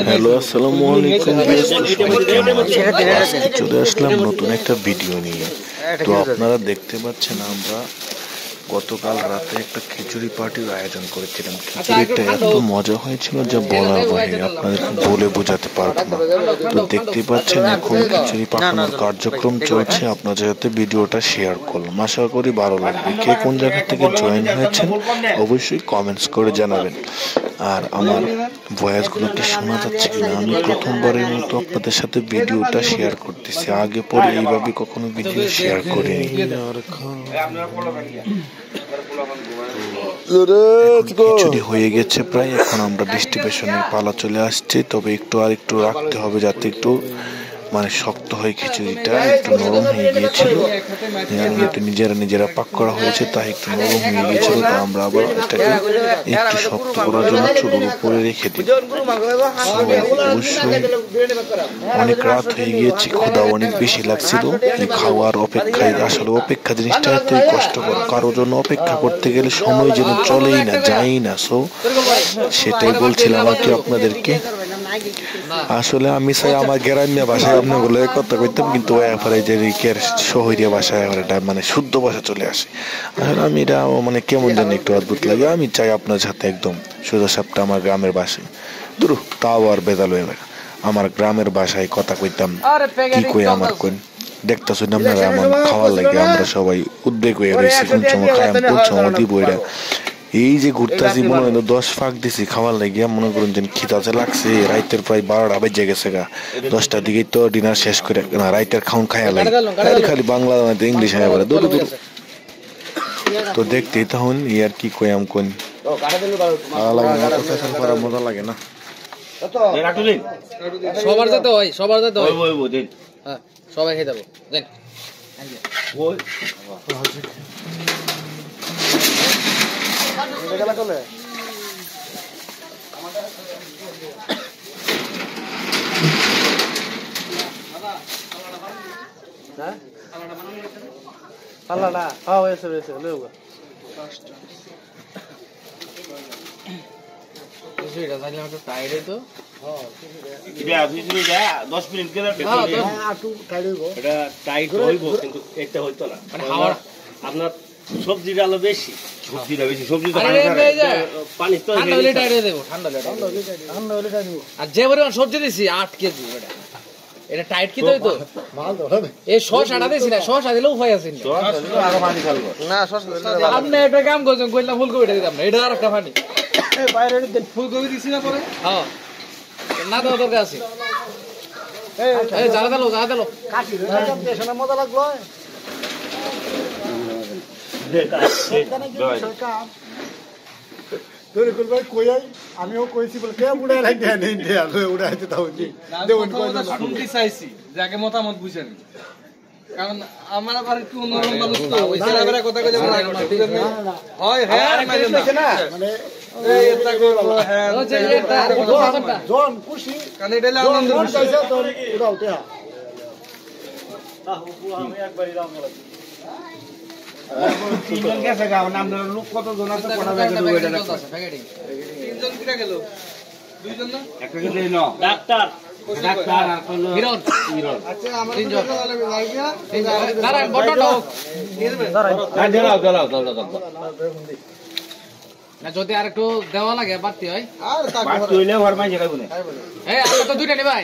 Hello, আসসালামু আলাইকুম। চলে আসলাম নতুন একটা ভিডিও নিয়ে। তো আপনারা দেখতে পাচ্ছেন, আমরা গতকাল রাতে একটা খিচুড়ি পার্টির আয়োজন করেছিলাম। খিচুড়িটা এত মজা হয়েছিল যা বলার বাইরে, আপনাদেরকে বলে বোঝাতে পারবো না। তো দেখতে পাচ্ছেন এখন খিচুড়ি পাকানোর কার্যক্রম চলছে, আপনাদের সাথে ভিডিওটা শেয়ার করলাম। আশা করি ভালো লাগবে। কে কোন জায়গা থেকে জয়েন হয়েছেন অবশ্যই কমেন্টস করে জানাবেন। আর আমার ভয়েসগুলো কি শোনা যাচ্ছে কিনা, আমি প্রথমবারের মতো আপনাদের সাথে ভিডিওটা শেয়ার করতেছি। আগে পরে এইভাবে কখনো ভিডিও শেয়ার করিনি। খিচুড়ি হয়ে গেছে প্রায়, এখন আমরা ডিস্ট্রিবিউশনের পালা চলে আসছে। তবে একটু আর একটু রাখতে হবে যাতে একটু শক্ত হয়। খিচুড়িটা একটু নরম হয়ে গিয়েছিল, নিজেরা পাক করা হয়েছে, তাই একটু নরম হয়ে গিয়েছিল। তো আমরা আবার এটাকে একটু শক্ত করার জন্য চুলোর উপরে রেখে দিই। অবশ্যই অনেক রাত হয়ে গিয়েছে, ক্ষুধা অনেক বেশি লাগছিল। এই খাওয়ার অপেক্ষায়, আসলে অপেক্ষা জিনিসটা এতই কষ্টকর। কারোর জন্য অপেক্ষা করতে গেলে সময় যেন চলেই না, যাই না। সো সেটাই বলছিলাম আর কি আপনাদেরকে। আসলে আমি চাই আমার গ্রাম্য ভাষায় আপনাগুলো কথা কইতাম, কিন্তু শহরিয়া ভাষায় শুদ্ধ ভাষা চলে আসে। আসলে আমি এটা কেমন জানি একটু অদ্ভুত লাগে। আমি চাই আপনার সাথে একদম সোজা সাপটা আমার গ্রামের ভাষায়, দূর তাও আর বেদাল হয়ে গেল, আমার গ্রামের ভাষায় কথা কইতাম। কি কই আমার কই দেখতেছেন আপনারা, আমার খাওয়ার লাগে আমরা সবাই উদ্বেগ হয়ে রয়েছি। কোন সময় খায়াম, কোন সময় দিব। এটা এই যে ঘুরতেছি, মনে হয় 10 ফাঁক দিছি খাওয়ার লাগিয়া। মনে করুন যে খিদাতে লাগছে, রাইতের প্রায় 12টা বেজে গেছে গা। 10টার দিকেই তো ডিনার শেষ করে না, রাইতের খাউন খাইয়া লাগে খালি বাংলা ইংলিশ হয়ে পড়ে দূর দূর। তো দেখতেই তখন ইয়ার কি কইয়াম কোন মজা লাগে না। সবার যাতে হয়, সবার যাতে হয়, হ্যাঁ সবাই খেয়ে যাবো। পাল্লাটা হ্যাঁ হয়েছে হয়েছে টাইরে তো 10 মিনিট গেলে টাইট হইব, কিন্তু এটা হইতো না। আপনার সবজি ডালো বেশি, সবজিটা বেশি, সবজি পানি তো ঠান্ডা হলে টাইরে দেবো, ঠান্ডা হলে আর যে পরিমাণ সবজি দিছি 8 কেজি, এটা টাইট কি তো এই শশাটা দিছি না, শশা দিলে উপায় আছে না। আপনি একটা কাম করছেন, কইলাম ফুলকপিটা দিতাম না, এটা আর একটা পানি বাইরে ফুলকপি দিছি না পরে। হ্যাঁ না দেওয়া দরকার আছে। জ্বালা দিলো মজা লাগলো। আমিও কইছি বলে উড়াই শুনতে চাইছি যে আগে মতামত বুঝেন, কারণ আমার আবার একটু অন্যরকম মানুষ তো ওই ছেলেবেলা কথা কইলে হয় হ্যাঁ মানে জন খুশি কারণ এটা আনন্দ চাইছে তো উড়াও তে আমি একবারই রাম বলা তিনজন গেছে গাও নাম লোক কতজন আছে কোনা জায়গায় দুইটা প্যাকেটিং তিনজন কিটা গেল, দুইজন না একটা গেলে না ডাক্তার ডাক্তার আর কোন হিরণ আচ্ছা আমরা তিনজন লাগিয়া দাঁড়ান বটটা হোক দাঁড়াও না, যদি আর একটু দেওয়া লাগে বাড়তি হয়, আর বাড়তি হইলে ঘর মাই জায়গা বনে এই আমরা তো দুইটা নি ভাই।